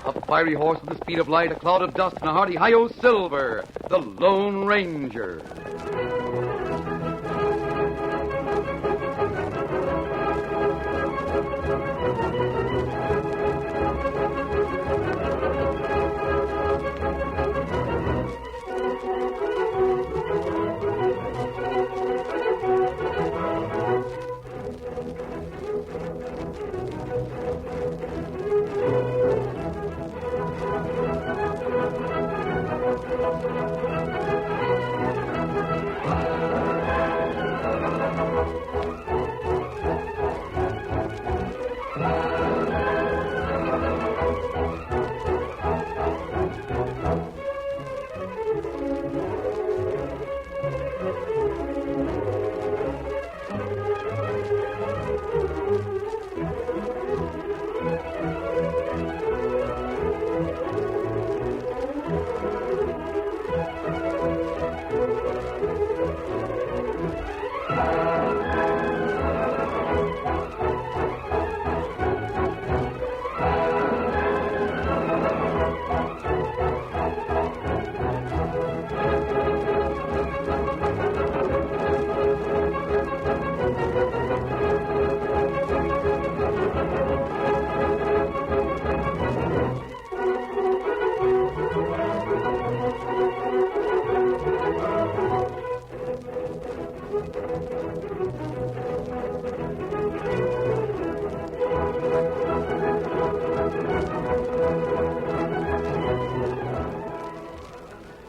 A fiery horse with the speed of light, a cloud of dust, and a hearty hi-yo Silver, the Lone Ranger.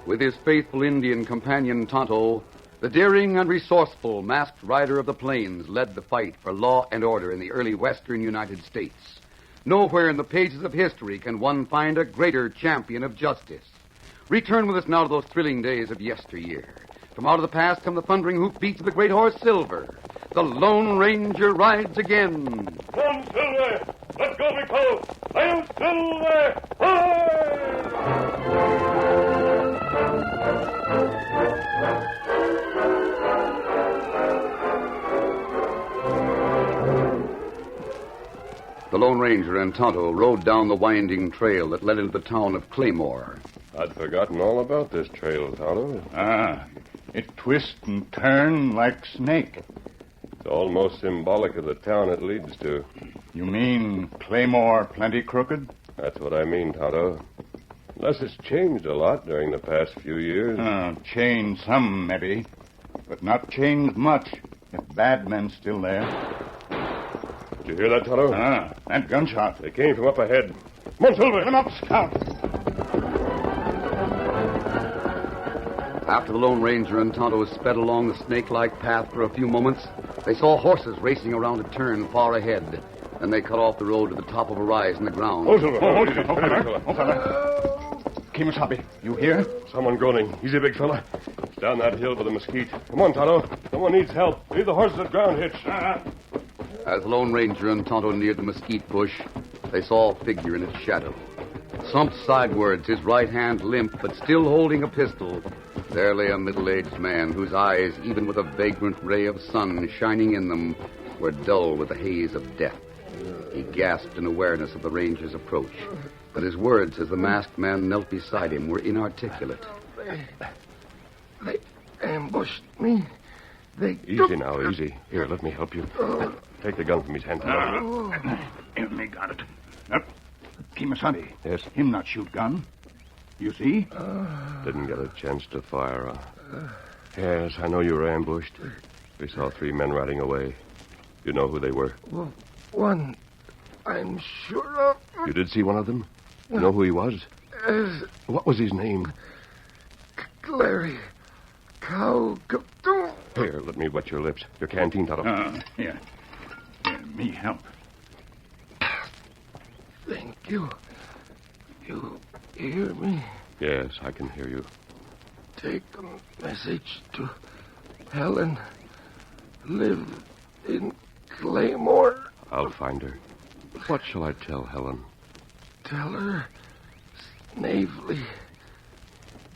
With his faithful Indian companion Tonto, the daring and resourceful masked rider of the plains led the fight for law and order in the early western United States. Nowhere in the pages of history can one find a greater champion of justice. Return with us now to those thrilling days of yesteryear. From out of the past come the thundering hoofbeats of the great horse Silver. The Lone Ranger rides again. Come on, Silver! Let's go, big fellow! Hail, Silver! Hooray! The Lone Ranger and Tonto rode down the winding trail that led into the town of Claymore. I'd forgotten all about this trail, Tonto. It twists and turns like snake. It's almost symbolic of the town it leads to. You mean Claymore plenty crooked? That's what I mean, Tonto. Unless it's changed a lot during the past few years. Changed some, maybe. But not changed much, if bad men's still there. Did you hear that, Tonto? That gunshot. They came from up ahead. Come on, Silver! Come up, Scout! After the Lone Ranger and Tonto sped along the snake-like path for a few moments, they saw horses racing around a turn far ahead. Then they cut off the road to the top of a rise in the ground. Oh, Silver! fella. Kimasabi, you hear? Someone groaning. Easy, big fella. It's down that hill by the mesquite. Come on, Tonto. Someone needs help. Leave the horses at ground hitch. As the Lone Ranger and Tonto neared the mesquite bush, they saw a figure in its shadow. Slumped sidewards, his right hand limp, but still holding a pistol, there lay a middle-aged man whose eyes, even with a vagrant ray of sun shining in them, were dull with the haze of death. He gasped in awareness of the Ranger's approach, but his words as the masked man knelt beside him were inarticulate. They ambushed me. Easy now, easy. Here, let me help you. Take the gun from his hand. Me got it. Kimasabi. Yes? Him not shoot gun. You see? Didn't get a chance to fire. Yes, I know you were ambushed. We saw 3 men riding away. You know who they were? Well, one I'm sure of. You did see one of them? You know who he was? What was his name? Larry Cow. Here, let me wet your lips. Your canteen, Tonto. Here, me help. Thank you. You hear me? Yes, I can hear you. Take a message to Helen. Live in Claymore. I'll find her. What shall I tell Helen? Tell her Snavely.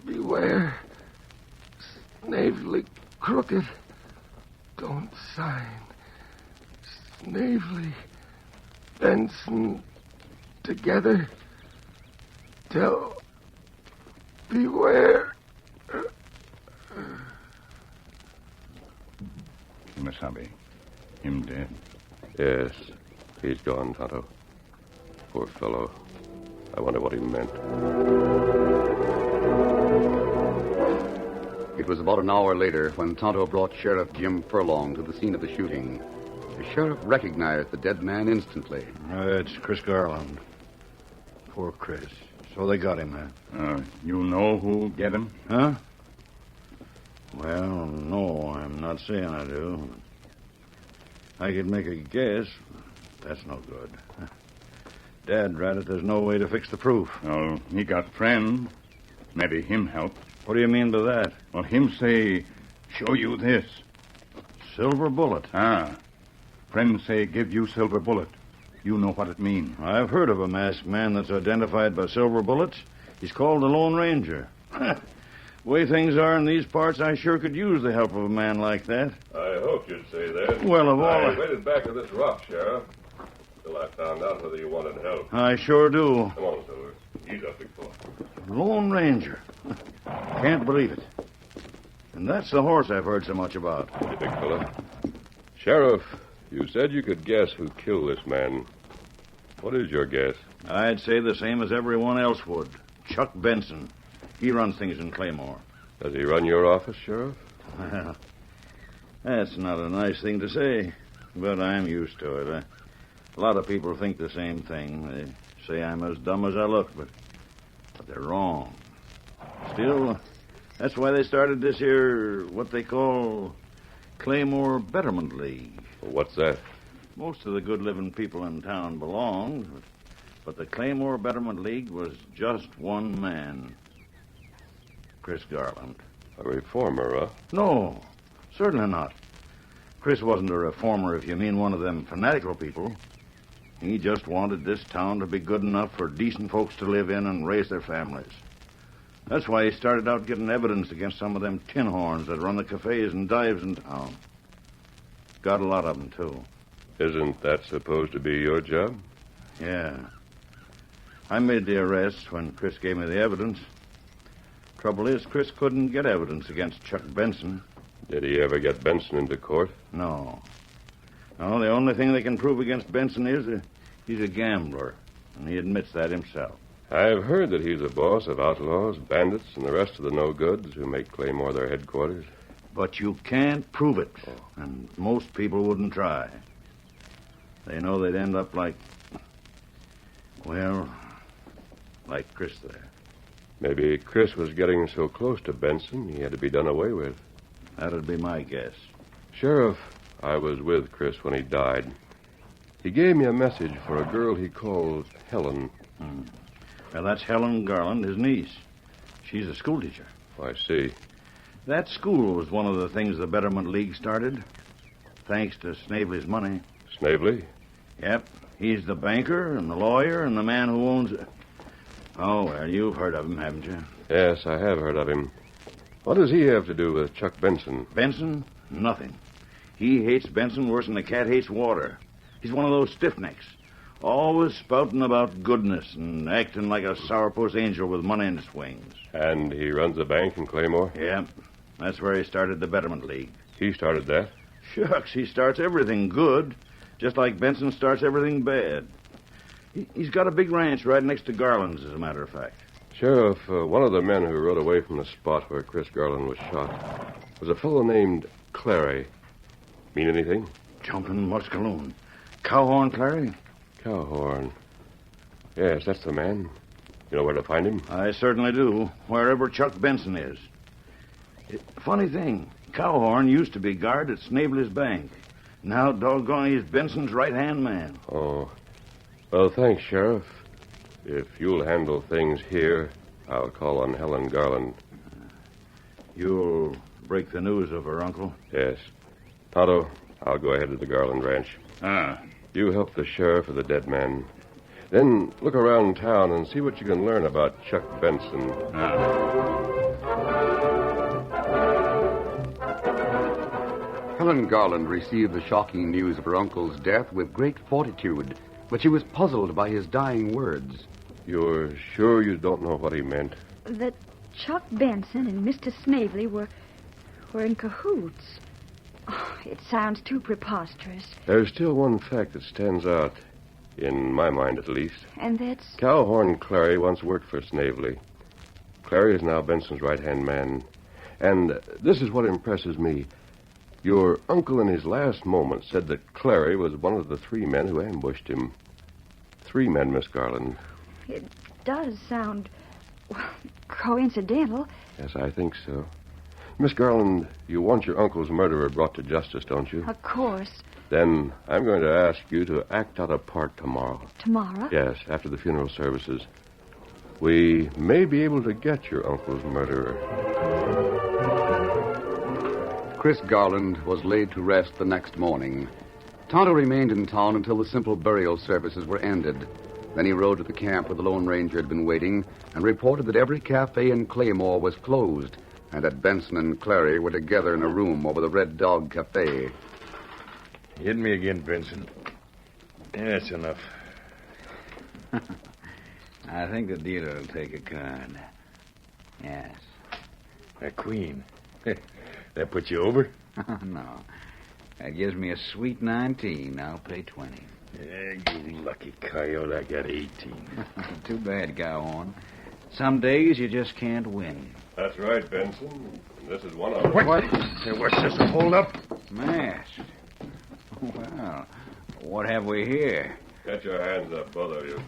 Beware. Snavely crooked. Don't sign. Snavely Benson together. Tell beware. Kimasabi. Him dead. Yes, he's gone, Tonto. Poor fellow. I wonder what he meant. It was about an hour later when Tonto brought Sheriff Jim Furlong to the scene of the shooting. The sheriff recognized the dead man instantly. It's Chris Garland. Poor Chris. So they got him, huh? You know who get him? Huh? Well, no, I'm not saying I do. I could make a guess. That's no good. Dad ratted there's no way to fix the proof. Oh, he got friend. Maybe him help. What do you mean by that? Well, him say, show you this. Silver bullet. Friend say give you silver bullet. You know what it mean. I've heard of a masked man that's identified by silver bullets. He's called the Lone Ranger. Way things are in these parts, I sure could use the help of a man like that. I hoped you'd say that. Well, of all... I waited back of this rock, Sheriff, till I found out whether you wanted help. I sure do. Come on, Silver. Ease up, big fella. Lone Ranger. Can't believe it. And that's the horse I've heard so much about. Hey, big fella. Sheriff, you said you could guess who killed this man. What is your guess? I'd say the same as everyone else would. Chuck Benson. He runs things in Claymore. Does he run your office, Sheriff? Well, that's not a nice thing to say, but I'm used to it. A lot of people think the same thing. They say I'm as dumb as I look, but they're wrong. Still, that's why they started this here, what they call Claymore Betterment League. What's that? Most of the good-living people in town belonged, but the Claymore Betterment League was just one man. Chris Garland. A reformer, huh? No, certainly not. Chris wasn't a reformer if you mean one of them fanatical people. He just wanted this town to be good enough for decent folks to live in and raise their families. That's why he started out getting evidence against some of them tin horns that run the cafes and dives in town. Got a lot of them, too. Isn't that supposed to be your job? Yeah. I made the arrest when Chris gave me the evidence. Trouble is, Chris couldn't get evidence against Chuck Benson. Did he ever get Benson into court? No. No, the only thing they can prove against Benson is he's a gambler, and he admits that himself. I've heard that he's the boss of outlaws, bandits, and the rest of the no-goods who make Claymore their headquarters. But you can't prove it, and most people wouldn't try. They know they'd end up like Chris there. Maybe Chris was getting so close to Benson he had to be done away with. That'd be my guess. Sheriff, I was with Chris when he died. He gave me a message for a girl he called Helen. Well, that's Helen Garland, his niece. She's a schoolteacher. I see. That school was one of the things the Betterment League started, thanks to Snavely's money. Snavely? Yep. He's the banker and the lawyer and the man who owns it. Oh, well, you've heard of him, haven't you? Yes, I have heard of him. What does he have to do with Chuck Benson? Benson? Nothing. He hates Benson worse than a cat hates water. He's one of those stiffnecks, always spouting about goodness and acting like a sourpuss angel with money in his wings. And he runs a bank in Claymore? Yeah, that's where he started the Betterment League. He started that? Shucks, he starts everything good, just like Benson starts everything bad. He's got a big ranch right next to Garland's, as a matter of fact. Sheriff, one of the men who rode away from the spot where Chris Garland was shot was a fellow named Clary. Mean anything? Jumping Muscaloon. Cowhorn Clary? Cowhorn. Yes, that's the man. You know where to find him? I certainly do, wherever Chuck Benson is. Funny thing, Cowhorn used to be guard at Snavely's bank. Now, doggone, he's Benson's right-hand man. Oh. Well, thanks, Sheriff. If you'll handle things here, I'll call on Helen Garland. You'll break the news of her, Uncle? Yes. Tonto, I'll go ahead to the Garland ranch. You help the sheriff of the dead man. Then look around town and see what you can learn about Chuck Benson. Helen Garland received the shocking news of her uncle's death with great fortitude. but she was puzzled by his dying words. You're sure you don't know what he meant? That Chuck Benson and Mr. Snavely were in cahoots. Oh, it sounds too preposterous. There's still one fact that stands out, in my mind at least. And that's... Calhoun Clary once worked for Snavely. Clary is now Benson's right-hand man. And this is what impresses me. Your uncle in his last moments said that Clary was one of the 3 men who ambushed him. 3 men, Miss Garland. It does sound, coincidental. Yes, I think so. Miss Garland, you want your uncle's murderer brought to justice, don't you? Of course. Then I'm going to ask you to act out a part tomorrow. Tomorrow? Yes, after the funeral services. We may be able to get your uncle's murderer. Chris Garland was laid to rest the next morning. Tonto remained in town until the simple burial services were ended. Then he rode to the camp where the Lone Ranger had been waiting and reported that every cafe in Claymore was closed and that Benson and Clary were together in a room over the Red Dog Cafe. Hit me again, Benson. That's enough. I think the dealer will take a card. Yes. A queen. That puts you over? No. That gives me a sweet 19. I'll pay 20. Yeah, you lucky coyote. I got 18. Too bad, Gowon. Some days you just can't win. That's right, Benson. This is one of them. What? Hey, what's this, a hold-up? Masked. Well, what have we here? Get your hands up, both of you.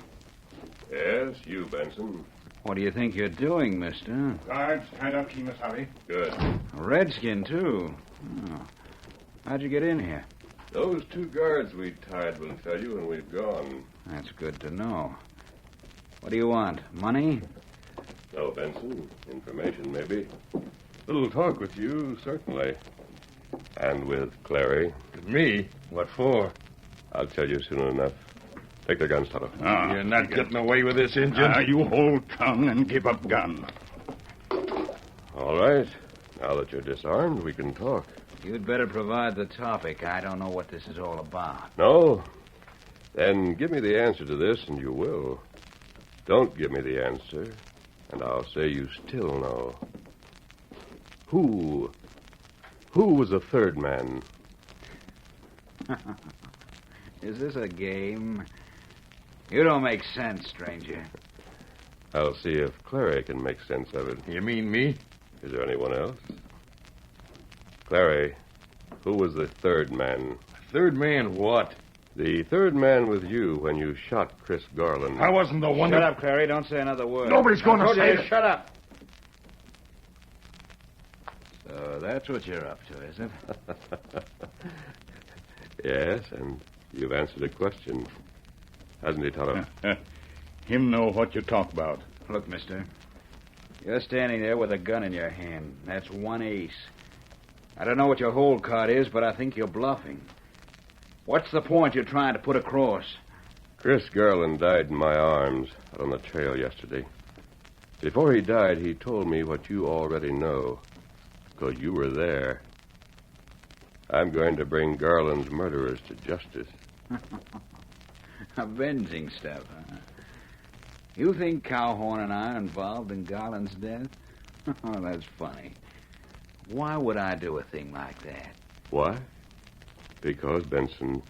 Yes, you, Benson. What do you think you're doing, mister? Guards, hand up, Kimasabi. Good. A redskin, too. Oh. How'd you get in here? Those 2 guards we tied will tell you when we've gone. That's good to know. What do you want? Money? No, Benson. Information, maybe. Little talk with you, certainly. And with Clary. Me? What for? I'll tell you soon enough. Take the guns, Tonto. You're not getting away with this, Injun. You hold tongue and give up gun. All right. Now that you're disarmed, we can talk. You'd better provide the topic. I don't know what this is all about. No? Then give me the answer to this, and you will. Don't give me the answer, and I'll say you still know. Who was the 3rd man? Is this a game? You don't make sense, stranger. I'll see if Clary can make sense of it. You mean me? Is there anyone else? Clary, who was the 3rd man? 3rd man what? The 3rd man with you when you shot Chris Garland. I wasn't the one Shut up, Clary. Don't say another word. Nobody's going to say it. Shut up. So that's what you're up to, is it? Yes, and you've answered a question. Hasn't he, Tonto? Him know what you talk about. Look, mister. You're standing there with a gun in your hand. That's 1 ace. I don't know what your hold card is, but I think you're bluffing. What's the point you're trying to put across? Chris Garland died in my arms out on the trail yesterday. Before he died, he told me what you already know, because you were there. I'm going to bring Garland's murderers to justice. Avenging stuff, huh? You think Calhoun and I are involved in Garland's death? Oh, that's funny. Why would I do a thing like that? Why? Because, Benson,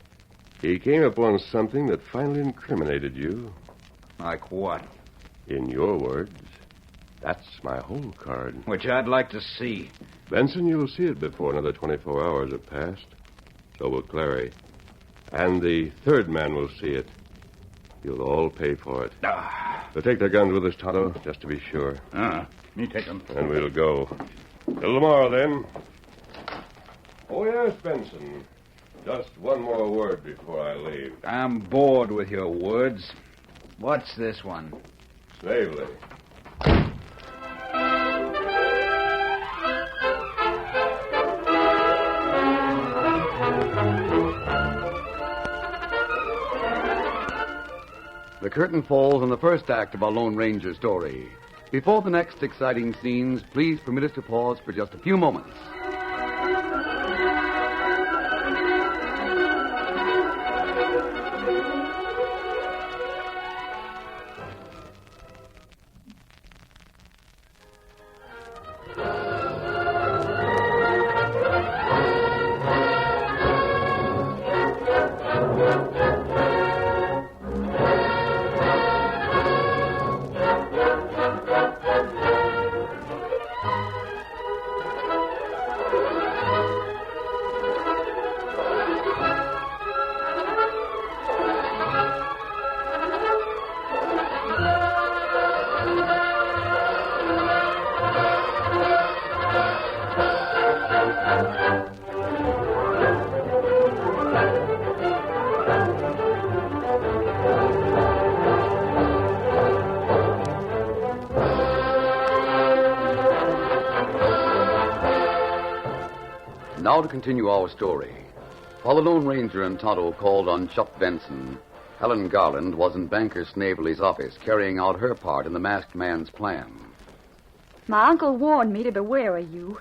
he came upon something that finally incriminated you. Like what? In your words, that's my hold card. Which I'd like to see. Benson, you'll see it before another 24 hours have passed. So will Clary. And the 3rd man will see it. You'll all pay for it. So take the guns with us, Tonto, just to be sure. Me take them. And we'll go. Till tomorrow, then. Oh, yes, Benson. Just one more word before I leave. I'm bored with your words. What's this one? Snavely. The curtain falls on the first act of our Lone Ranger story. Before the next exciting scenes, please permit us to pause for just a few moments. Now to continue our story. While the Lone Ranger and Tonto called on Chuck Benson, Helen Garland was in Banker Snavely's office carrying out her part in the masked man's plan. My uncle warned me to beware of you.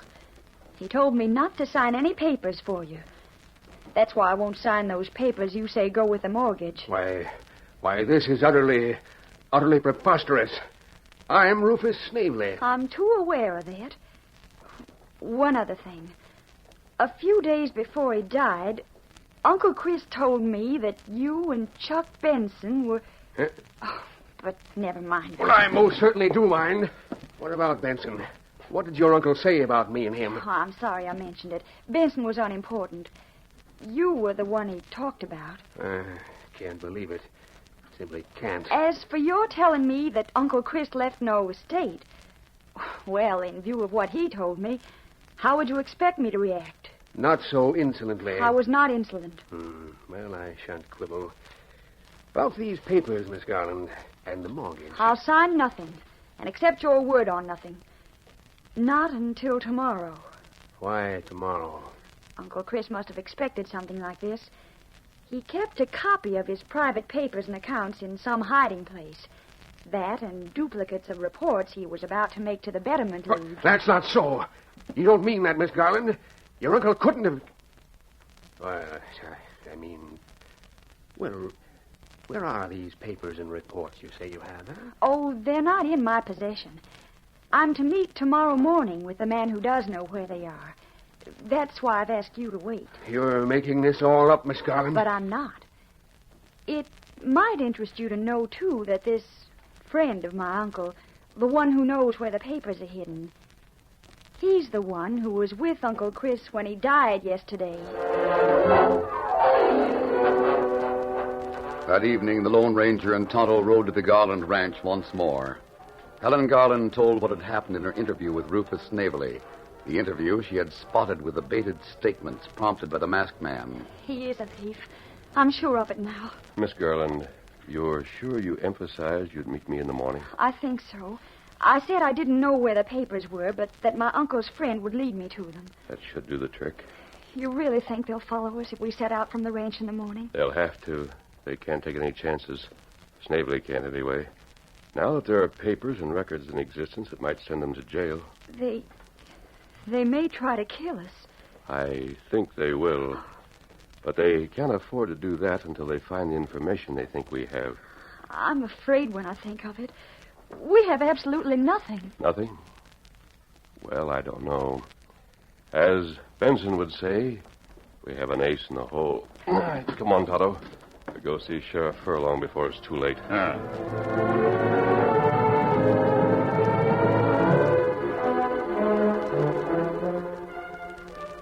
He told me not to sign any papers for you. That's why I won't sign those papers you say go with the mortgage. Why, this is utterly preposterous. I'm Rufus Snavely. I'm too aware of that. One other thing. A few days before he died, Uncle Chris told me that you and Chuck Benson were... Huh? Oh, but never mind. Well, I most certainly do mind. What about Benson? What did your uncle say about me and him? Oh, I'm sorry I mentioned it. Benson was unimportant. You were the one he talked about. Can't believe it. Simply can't. As for your telling me that Uncle Chris left no estate, well, in view of what he told me, how would you expect me to react? Not so insolently. I was not insolent. Well, I shan't quibble. About these papers, Miss Garland, and the mortgage. I'll sign nothing, and accept your word on nothing. Not until tomorrow. Why tomorrow? Uncle Chris must have expected something like this. He kept a copy of his private papers and accounts in some hiding place. That and duplicates of reports he was about to make to the Betterment League. That's not so. You don't mean that, Miss Garland. Your uncle couldn't have... Well, I mean... Well, where are these papers and reports you say you have, huh? Oh, they're not in my possession. I'm to meet tomorrow morning with the man who does know where they are. That's why I've asked you to wait. You're making this all up, Miss Garland. But I'm not. It might interest you to know, too, that this friend of my uncle, the one who knows where the papers are hidden, he's the one who was with Uncle Chris when he died yesterday. That evening, the Lone Ranger and Tonto rode to the Garland ranch once more. Helen Garland told what had happened in her interview with Rufus Snavely. The interview she had spotted with the baited statements prompted by the masked man. He is a thief. I'm sure of it now. Miss Garland, you're sure you emphasized you'd meet me in the morning? I think so. I said I didn't know where the papers were, but that my uncle's friend would lead me to them. That should do the trick. You really think they'll follow us if we set out from the ranch in the morning? They'll have to. They can't take any chances. Snavely can't anyway. Now that there are papers and records in existence, it might send them to jail. They may try to kill us. I think they will. But they can't afford to do that until they find the information they think we have. I'm afraid when I think of it. We have absolutely nothing. Nothing? Well, I don't know. As Benson would say, we have an ace in the hole. All right, come on, Tonto. We'll go see Sheriff Furlong before it's too late.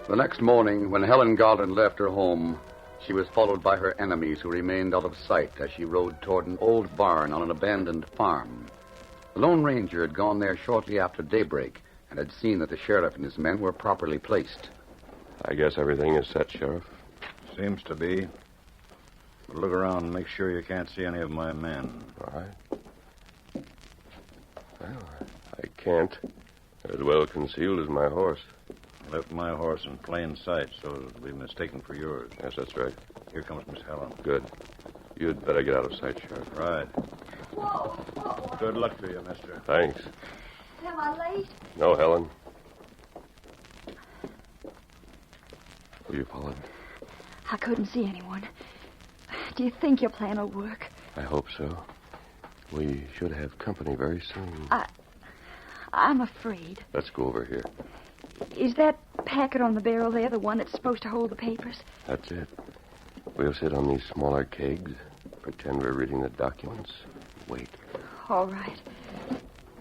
The next morning, when Helen Garland left her home, she was followed by her enemies who remained out of sight as she rode toward an old barn on an abandoned farm. The Lone Ranger had gone there shortly after daybreak and had seen that the sheriff and his men were properly placed. I guess everything is set, Sheriff. Seems to be. But look around and make sure you can't see any of my men. All right. Well, I can't. They're as well concealed as my horse. I left my horse in plain sight, so it'll be mistaken for yours. Yes, that's right. Here comes Miss Helen. Good. You'd better get out of sight, Sheriff. Right. Whoa. Good luck to you, mister. Thanks. Am I late? No, Helen. Who you followed? I couldn't see anyone. Do you think your plan will work? I hope so. We should have company very soon. I'm afraid. Let's go over here. Is that packet on the barrel there the one that's supposed to hold the papers? That's it. We'll sit on these smaller kegs, pretend we're reading the documents, wait. All right.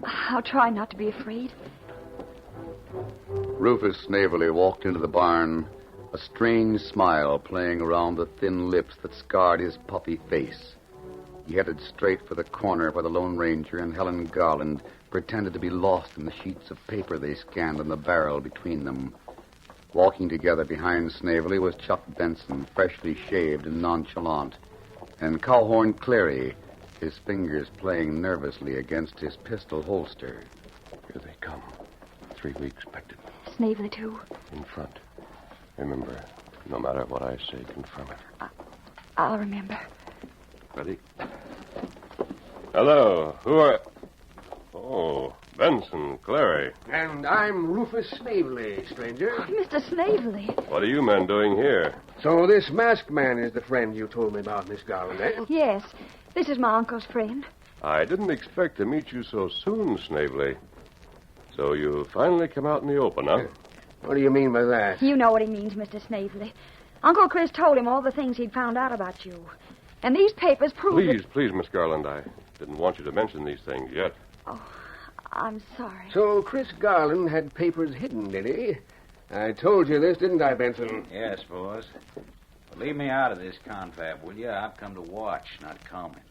I'll try not to be afraid. Rufus Snavely walked into the barn, a strange smile playing around the thin lips that scarred his puffy face. He headed straight for the corner where the Lone Ranger and Helen Garland pretended to be lost in the sheets of paper they scanned on the barrel between them. Walking together behind Snavely was Chuck Benson, freshly shaved and nonchalant, and Cowhorn Clary, his fingers playing nervously against his pistol holster. Here they come. 3 we expected. Snavely, too. In front. Remember, no matter what I say, confirm it. I'll remember. Ready? Hello. Who are... Oh, Benson, Clary. And I'm Rufus Snavely, stranger. Mr. Snavely. What are you men doing here? So this masked man is the friend you told me about, Miss Garland, eh? Yes, this is my uncle's friend. I didn't expect to meet you so soon, Snavely. So you finally come out in the open, huh? What do you mean by that? You know what he means, Mr. Snavely. Uncle Chris told him all the things he'd found out about you. And these papers prove Please, Miss Garland, I didn't want you to mention these things yet. Oh, I'm sorry. So Chris Garland had papers hidden, did he? I told you this, didn't I, Benson? Yes, boss. But leave me out of this confab, will you? I've come to watch, not comment.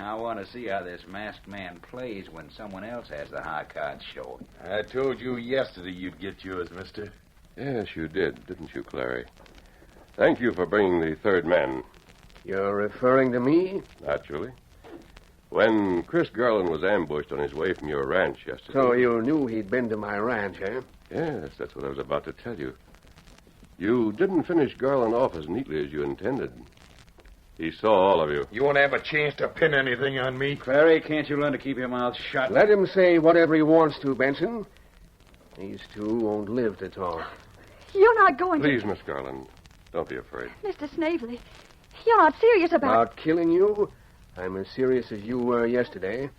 I want to see how this masked man plays when someone else has the high cards showing. I told you yesterday you'd get yours, mister. Yes, you did, didn't you, Clary? Thank you for bringing the third man. You're referring to me? Naturally. When Chris Garland was ambushed on his way from your ranch yesterday... So you knew he'd been to my ranch, eh? Yes, that's what I was about to tell you. You didn't finish Garland off as neatly as you intended. He saw all of you. You won't have a chance to pin anything on me. Clary, can't you learn to keep your mouth shut? Let him say whatever he wants to, Benson. These two won't live to talk. You're not going Please, Miss Garland, don't be afraid. Mr. Snavely, you're not serious About killing you? I'm as serious as you were yesterday.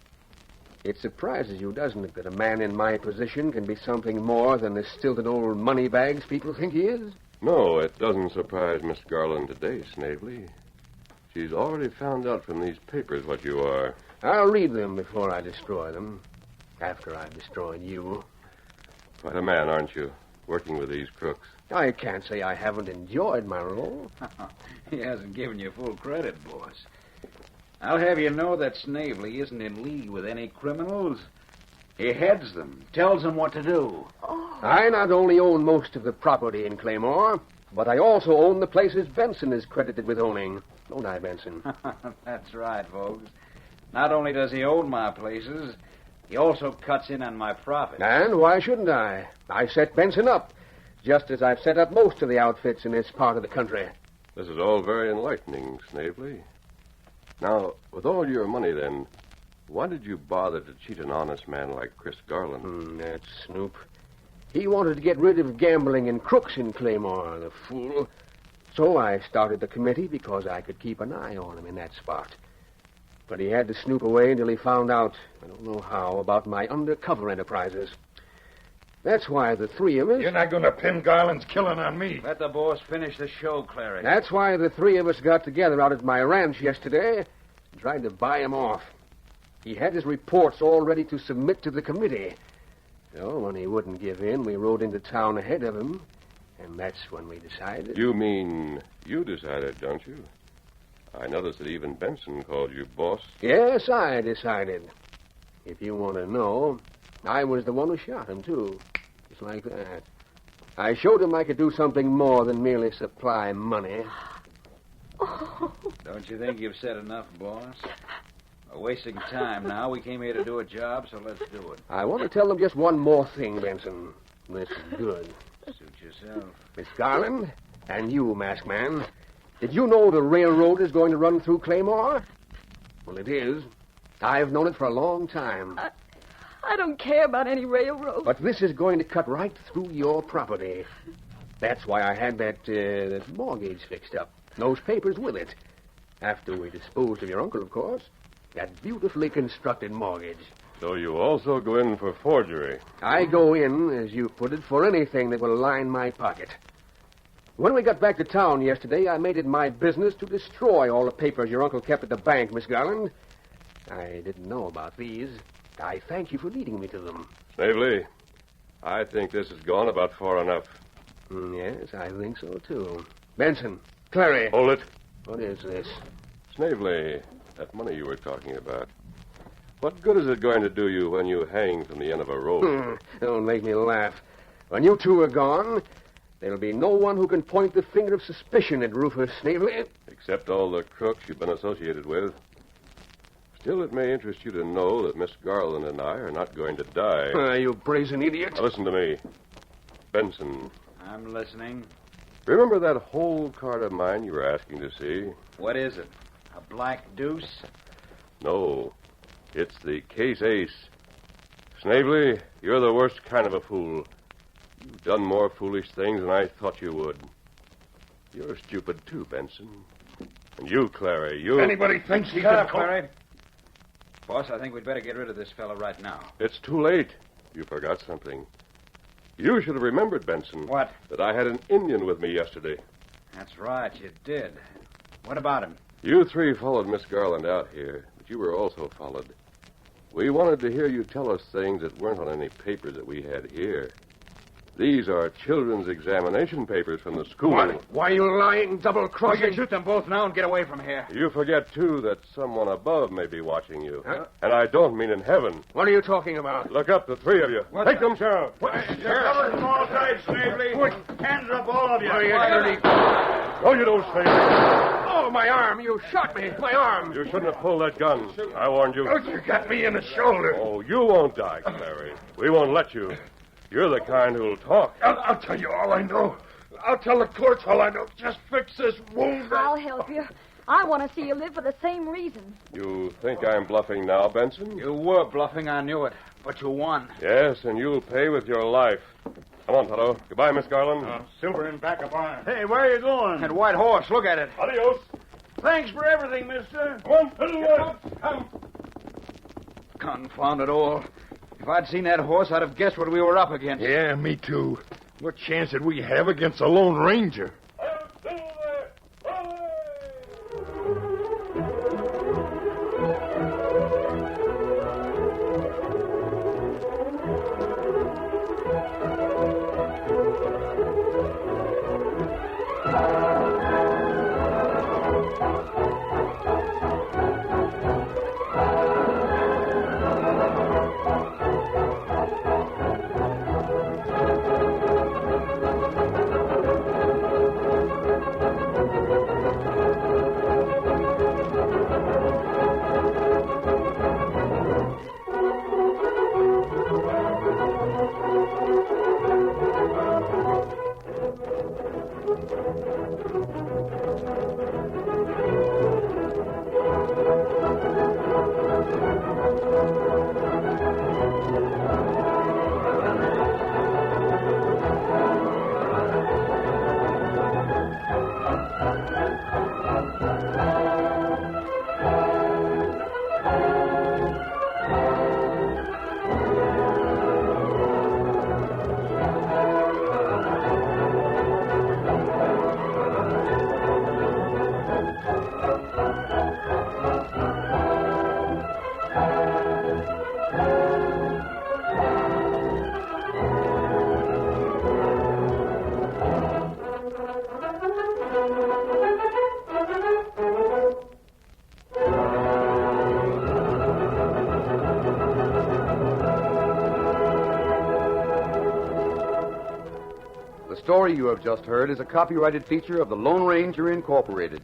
It surprises you, doesn't it, that a man in my position can be something more than the stilted old moneybags people think he is? No, it doesn't surprise Miss Garland today, Snavely. She's already found out from these papers what you are. I'll read them before I destroy them. After I've destroyed you. Quite a man, aren't you, working with these crooks? I can't say I haven't enjoyed my role. He hasn't given you full credit, boss. I'll have you know that Snavely isn't in league with any criminals. He heads them, tells them what to do. I not only own most of the property in Claymore, but I also own the places Benson is credited with owning. Don't I, Benson? That's right, folks. Not only does he own my places, he also cuts in on my profit. And why shouldn't I? I set Benson up, just as I've set up most of the outfits in this part of the country. This is all very enlightening, Snavely. Now, with all your money, then, why did you bother to cheat an honest man like Chris Garland? That snoop. He wanted to get rid of gambling and crooks in Claymore, the fool. So I started the committee because I could keep an eye on him in that spot. But he had to snoop away until he found out, I don't know how, about my undercover enterprises. That's why the three of us... You're not going to pin Garland's killing on me. Let the boss finish the show, Clary. That's why the three of us got together out at my ranch yesterday and tried to buy him off. He had his reports all ready to submit to the committee. So when he wouldn't give in, we rode into town ahead of him, and that's when we decided... You mean you decided, don't you? I noticed that even Benson called you boss. Yes, I decided. If you want to know, I was the one who shot him, too. Just like that. I showed him I could do something more than merely supply money. Don't you think you've said enough, boss? We're wasting time now. We came here to do a job, so let's do it. I want to tell them just one more thing, Benson. This is good. Suit yourself. Miss Garland, and you, masked man, did you know the railroad is going to run through Claymore? Well, it is. I've known it for a long time. I don't care about any railroad. But this is going to cut right through your property. That's why I had that mortgage fixed up. Those papers with it. After we disposed of your uncle, of course. That beautifully constructed mortgage. So you also go in for forgery. I go in, as you put it, for anything that will line my pocket. When we got back to town yesterday, I made it my business to destroy all the papers your uncle kept at the bank, Miss Garland. I didn't know about these. I thank you for leading me to them. Snavely, I think this has gone about far enough. Yes, I think so, too. Benson, Clary. Hold it. What is this? Snavely, that money you were talking about. What good is it going to do you when you hang from the end of a rope? Don't make me laugh. When you two are gone, there'll be no one who can point the finger of suspicion at Rufus Snavely. Except all the crooks you've been associated with. Still, it may interest you to know that Miss Garland and I are not going to die. You brazen idiot. Now, listen to me. Benson, I'm listening. Remember that whole card of mine you were asking to see? What is it? A black deuce? No. It's the case ace. Snavely, you're the worst kind of a fool. You've done more foolish things than I thought you would. You're stupid, too, Benson. And you, Clary, you... If anybody thinks he Shut can... up, Clary. Boss, I think we'd better get rid of this fella right now. It's too late. You forgot something. You should have remembered, Benson. What? That I had an Indian with me yesterday. That's right, you did. What about him? You three followed Miss Garland out here, but you were also followed. We wanted to hear you tell us things that weren't on any papers that we had here. These are children's examination papers from the school. Why are you lying, We double-crossing? can shoot them both now and get away from here. You forget, too, that someone above may be watching you. Huh? And I don't mean in heaven. What are you talking about? Look up, the three of you. Take them, Sheriff. You're covered from all sides, Snavely. Hands up, all of you. Are you dirty? No, you don't, Snavely. Oh, my arm. You shot me. My arm. You shouldn't have pulled that gun. I warned you. Don't you got me in the shoulder. Oh, you won't die, Clary. We won't let you. You're the kind who'll talk. I'll tell you all I know. I'll tell the courts all I know. Just fix this wound. I'll help you. I want to see you live for the same reason. You think I'm bluffing now, Benson? You were bluffing, I knew it. But you won. Yes, and you'll pay with your life. Come on, Toto. Goodbye, Miss Garland. Silver in back of iron. Hey, where are you going? That white horse, look at it. Adios. Thanks for everything, mister. Come on, Fiddlewood. Come. Confound it all. If I'd seen that horse, I'd have guessed what we were up against. Yeah, me too. What chance did we have against a Lone Ranger? The story you have just heard is a copyrighted feature of the Lone Ranger Incorporated.